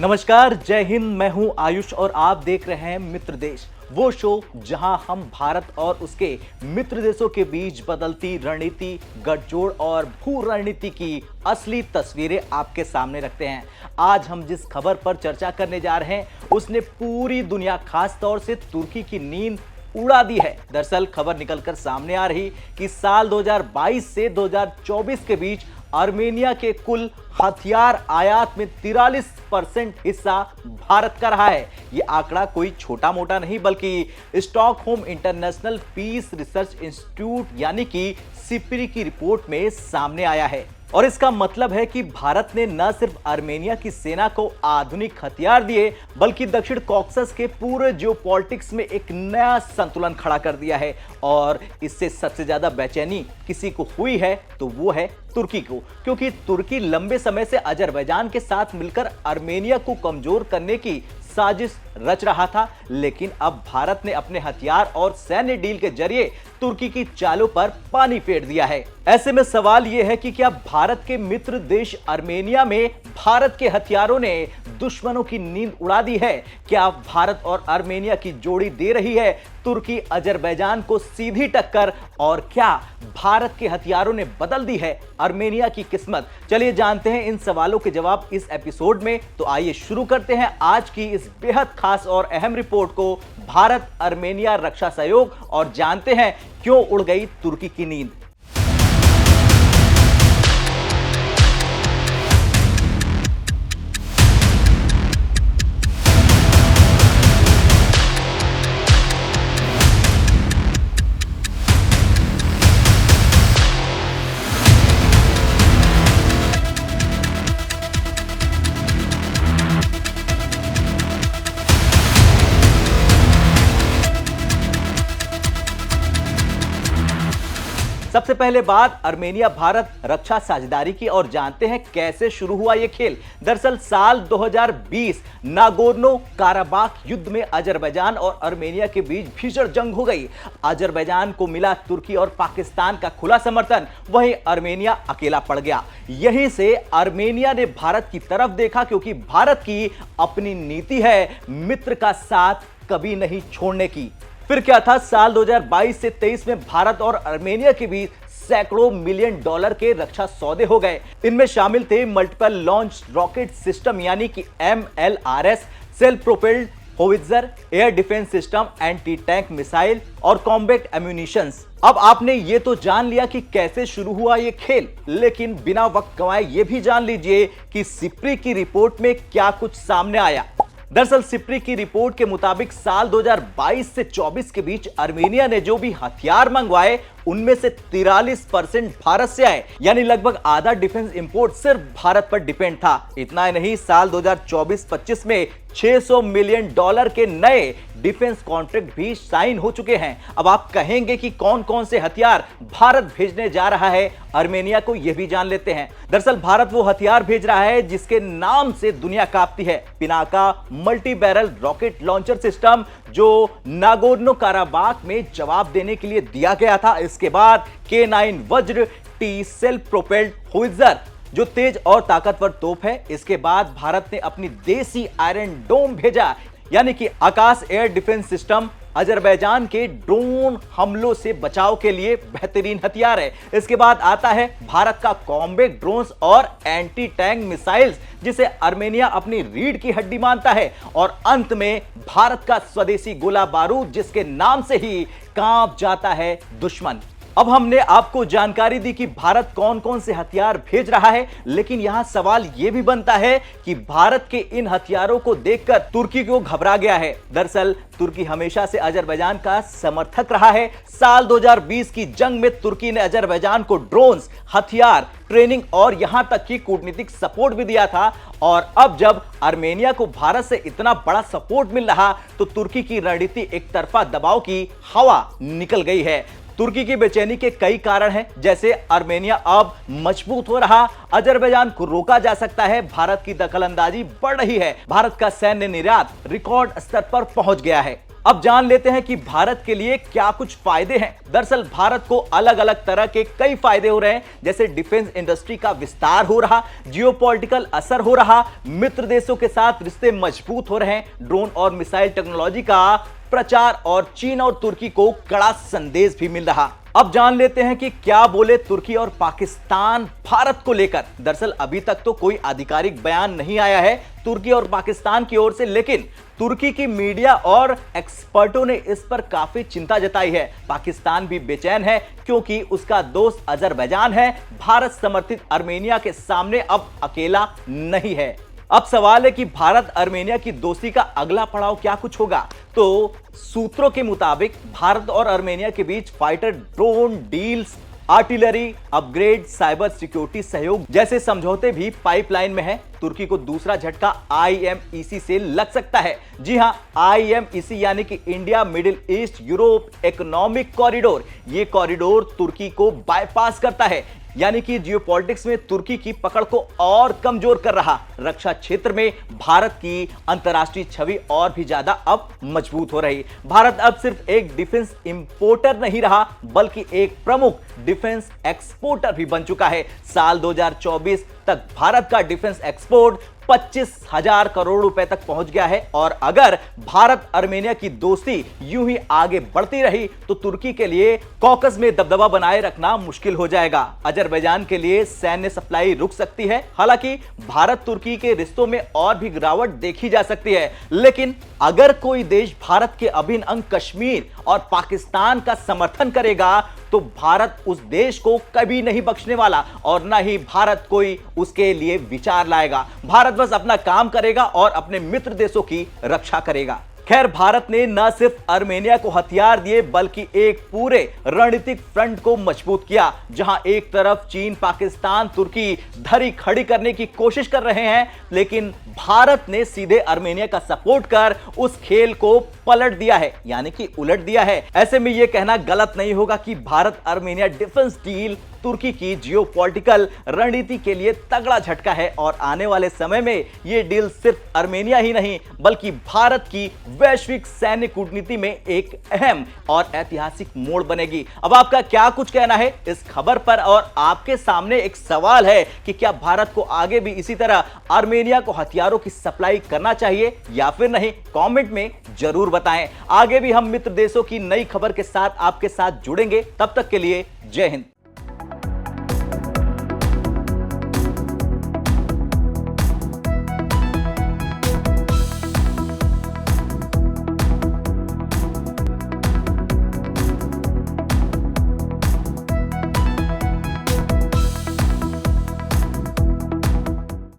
नमस्कार, जय हिंद। मैं हूं आयुष और आप देख रहे हैं मित्र देश, वो शो जहां हम भारत और उसके मित्र देशों के बीच बदलती रणनीति, गठजोड़ और भू रणनीति की असली तस्वीरें आपके सामने रखते हैं। आज हम जिस खबर पर चर्चा करने जा रहे हैं उसने पूरी दुनिया, खास तौर से तुर्की की नींद उड़ा दी है। दरअसल खबर निकलकर सामने आ रही कि साल 2022 से 2024 के बीच आर्मेनिया के कुल हथियार आयात में 43% हिस्सा भारत का रहा है। यह आंकड़ा कोई छोटा मोटा नहीं बल्कि Stockholm International Peace Research Institute यानी कि सिप्री की रिपोर्ट में सामने आया है। और इसका मतलब है कि भारत ने न सिर्फ आर्मेनिया की सेना को आधुनिक हथियार दिए बल्कि दक्षिण कॉकेसस के पूरे जियोपॉलिटिक्स में एक नया संतुलन खड़ा कर दिया है। और इससे सबसे ज्यादा बेचैनी किसी को हुई है तो वो है तुर्की को, क्योंकि तुर्की लंबे समय से अजरबैजान के साथ मिलकर आर्मेनिया को कमजोर करने की साजिश रच रहा था। लेकिन अब भारत ने अपने हथियार और सैन्य डील के जरिए तुर्की की चालों पर पानी फेर दिया है। ऐसे में सवाल यह है कि क्या भारत के मित्र देश आर्मेनिया में भारत के हथियारों ने दुश्मनों की नींद उड़ा दी है? क्या भारत और आर्मेनिया की जोड़ी दे रही है तुर्की अजरबैजान को सीधी टक्कर? और क्या भारत के हथियारों ने बदल दी है आर्मेनिया की किस्मत? चलिए जानते हैं इन सवालों के जवाब इस एपिसोड में। तो आइए शुरू करते हैं आज की इस बेहद खास और अहम रिपोर्ट को, भारत आर्मेनिया रक्षा सहयोग, और जानते हैं क्यों उड़ गई तुर्की की नींद। सबसे पहले बात आर्मेनिया भारत रक्षा साझेदारी की, और जानते हैं कैसे शुरू हुआ यह खेल। दरअसल साल 2020 नागोर्नो काराबाख युद्ध में अजरबैजान और आर्मेनिया के बीच भीषण जंग हो गई। अजरबैजान को मिला तुर्की और पाकिस्तान का खुला समर्थन, वहीं आर्मेनिया अकेला पड़ गया। यहीं से आर्मेनिया ने भारत की तरफ देखा, क्योंकि भारत की अपनी नीति है मित्र का साथ कभी नहीं छोड़ने की। फिर क्या था, साल 2022 से 23 में भारत और आर्मेनिया के बीच सैकड़ों मिलियन डॉलर के रक्षा सौदे हो गए। इनमें शामिल थे मल्टीपल लॉन्च रॉकेट सिस्टम यानी कि MLRS, self propelled howitzer, air defence system, anti tank missile और कॉम्बैट एम्यूनिशंस। अब आपने ये तो जान लिया कि कैसे शुरू हुआ ये खेल, लेकिन बिना वक्त गंवाए ये भी जान लीजिए कि सिप्री की रिपोर्ट में क्या कुछ सामने आया। दरअसल सिप्री की रिपोर्ट के मुताबिक साल 2022 से 24 के बीच आर्मेनिया ने जो भी हथियार मंगवाए उनमें से 43% भारत से आए, यानी लगभग आधा डिफेंस इंपोर्ट सिर्फ भारत पर डिपेंड था। इतना ही नहीं, साल 2024-25 में 600 मिलियन डॉलर के नए डिफेंस कॉन्ट्रैक्ट भी साइन हो चुके हैं। अब आप कहेंगे कि कौन कौन से हथियार भारत भेजने जा रहा है आर्मेनिया को, यह भी जान लेते हैं। दरअसल भारत वो हथियार भेज रहा है जिसके नाम से दुनिया कांपती है। Pinaka multi barrel rocket launcher system, जो नागोर्नो काराबाख में जवाब देने के लिए दिया गया था। इसके बाद K9 वज्र टी सेल्फ प्रोपेल्ड होवित्जर, जो तेज और ताकतवर तोप है। इसके बाद भारत ने अपनी देसी आयरन डोम भेजा, यानी कि आकाश एयर डिफेंस सिस्टम, अजरबैजान के ड्रोन हमलों से बचाव के लिए बेहतरीन हथियार है। इसके बाद आता है भारत का कॉम्बैट ड्रोन्स और एंटी टैंक मिसाइल्स, जिसे आर्मेनिया अपनी रीढ़ की हड्डी मानता है। और अंत में भारत का स्वदेशी गोला बारूद, जिसके नाम से ही कांप जाता है दुश्मन। अब हमने आपको जानकारी दी कि भारत कौन कौन से हथियार भेज रहा है, लेकिन यहां सवाल यह भी बनता है कि भारत के इन हथियारों को देखकर तुर्की क्यों घबरा गया है। दरअसल तुर्की हमेशा से अजरबैजान का समर्थक रहा है। साल 2020 की जंग में तुर्की ने अजरबैजान को ड्रोन्स, हथियार, ट्रेनिंग और यहां तक कि कूटनीतिक सपोर्ट भी दिया था। और अब जब आर्मेनिया को भारत से इतना बड़ा सपोर्ट मिल रहा तो तुर्की की रणनीति एक तरफा दबाव की हवा निकल गई है। तुर्की की बेचैनी के कई कारण हैं, जैसे आर्मेनिया अब मजबूत हो रहा, अजरबैजान को रोका जा सकता है, भारत की दखलंदाजी बढ़ रही है, भारत का सैन्य निर्यात रिकॉर्ड स्तर पर पहुंच गया है। अब जान लेते हैं कि भारत के लिए क्या कुछ फायदे हैं। दरअसल भारत को अलग अलग तरह के कई फायदे हो रहे हैं, जैसे डिफेंस इंडस्ट्री का विस्तार हो रहा, जियोपॉलिटिकल असर हो रहा, मित्र देशों के साथ रिश्ते मजबूत हो रहे हैं, ड्रोन और मिसाइल टेक्नोलॉजी का प्रचार और चीन और तुर्की को कड़ा संदेश भी मिल रहा। अब जान लेते हैं कि क्या बोले तुर्की और पाकिस्तान भारत को लेकर। दरअसल अभी तक तो कोई आधिकारिक बयान नहीं आया है तुर्की और पाकिस्तान की ओर से, लेकिन तुर्की की मीडिया और एक्सपर्टों ने इस पर काफी चिंता जताई है। पाकिस्तान भी बेचैन है क्योंकि उसका दोस्त अजरबैजान है, भारत समर्थित आर्मेनिया के सामने अब अकेला नहीं है। अब सवाल है कि भारत आर्मेनिया की दोस्ती का अगला पड़ाव क्या कुछ होगा। तो सूत्रों के मुताबिक भारत और आर्मेनिया के बीच fighter drone deals, artillery upgrade, cyber security सहयोग जैसे समझौते भी पाइपलाइन में है। तुर्की को दूसरा झटका IMEC से लग सकता है। जी हां, IMEC यानी कि India middle east Europe economic corridor. यह कॉरिडोर तुर्की को बाईपास करता है, यानी कि जियोपॉलिटिक्स में तुर्की की पकड़ को और कमजोर कर रहा। रक्षा क्षेत्र में भारत की अंतर्राष्ट्रीय छवि और भी ज्यादा अब मजबूत हो रही। भारत अब सिर्फ एक डिफेंस इंपोर्टर नहीं रहा, बल्कि एक प्रमुख डिफेंस एक्सपोर्टर भी बन चुका है। साल 2024 तक भारत का डिफेंस एक्सपोर्ट 25,000 करोड़ रुपए तक पहुंच गया है। और अगर भारत आर्मेनिया की दोस्ती यूं ही आगे बढ़ती रही तो तुर्की के लिए कॉकस में दबदबा बनाए रखना मुश्किल हो जाएगा। अजरबैजान के लिए सैन्य सप्लाई रुक सकती है। हालांकि भारत तुर्की के रिश्तों में और भी गिरावट देखी जा सकती है, लेकिन अगर कोई देश भारत के अभिन्न अंग कश्मीर और पाकिस्तान का समर्थन करेगा तो भारत उस देश को कभी नहीं बख्शने वाला और ना ही भारत कोई उसके लिए विचार लाएगा। भारत बस अपना काम करेगा और अपने मित्र देशों की रक्षा करेगा। खैर, भारत ने न सिर्फ आर्मेनिया को हथियार दिए बल्कि एक पूरे रणनीतिक फ्रंट को मजबूत किया, जहां एक तरफ चीन, पाकिस्तान, तुर्की धरी खड़ी करने की कोशिश कर रहे हैं, लेकिन भारत ने सीधे आर्मेनिया का सपोर्ट कर उस खेल को पलट दिया है, यानी कि उलट दिया है। ऐसे में यह कहना गलत नहीं होगा कि भारत आर्मेनिया डिफेंस डील तुर्की की जियोपॉलिटिकल रणनीति के लिए तगड़ा झटका है और आने वाले समय में यह डील सिर्फ आर्मेनिया ही नहीं बल्कि भारत की वैश्विक सैन्य कूटनीति में एक अहम और ऐतिहासिक मोड़ बनेगी। अब आपका क्या कुछ कहना है इस खबर पर, और आपके सामने एक सवाल है कि क्या भारत को आगे भी इसी तरह आर्मेनिया को हथियारों की सप्लाई करना चाहिए या फिर नहीं? कमेंट में जरूर बताएं। आगे भी हम मित्र देशों की नई खबर के साथ आपके साथ जुड़ेंगे। तब तक के लिए जय हिंद।